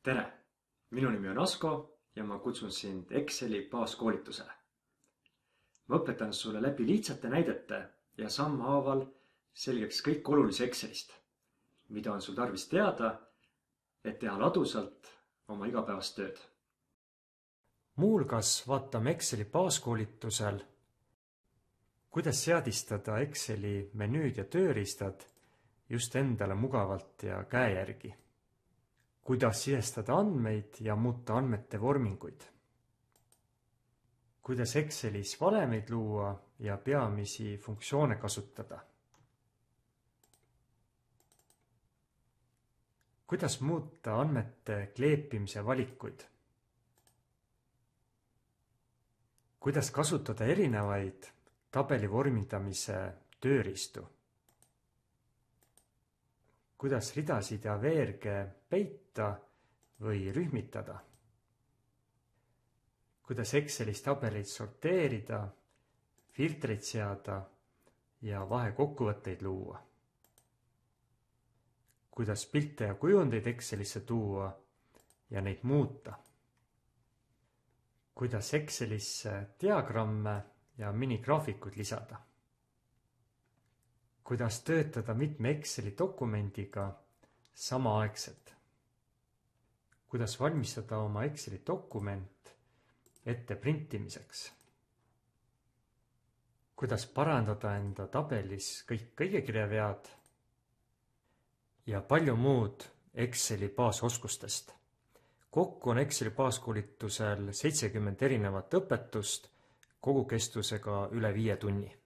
Tere! Minu nimi on Asko ja ma kutsun sind Exceli baaskoolitusele. Ma õpetan sulle läbi lihtsate näidete ja sammhaaval selgeks kõik olulise Excelist, mida on sul tarvis teada, et teha ladusalt oma igapäevast tööd. Muuhulgas vaatame Exceli baaskoolitusel, kuidas seadistada Exceli menüüd ja tööriistad just endale mugavalt ja käe järgi. Kuidas sisestada andmeid ja muuta andmete vorminguid. Kuidas Excelis valemeid luua ja peamisi funktsioone kasutada. Kuidas muuta andmete kleepimise valikuid. Kuidas kasutada erinevaid tabeli vormindamise tööriistu. Kuidas ridasid ja veerge peita või rühmitada. Kuidas Excelis tabeleid sorteerida, filtreid seada ja vahekokkuvõtteid luua. Kuidas pilte ja kujundeid Excelisse tuua ja neid muuta. Kuidas Excelisse diagramme ja minigraafikuid lisada. Kuidas töötada mitme Exceli dokumendiga samaaegselt. Kuidas valmistada oma Exceli dokument ette printimiseks. Kuidas parandada enda tabelis kõik kõigekirjavead ja palju muud Exceli baasoskustest. Kokku on Exceli baaskoolitusel 70 erinevat õpetust kogukestusega üle 5 tunni.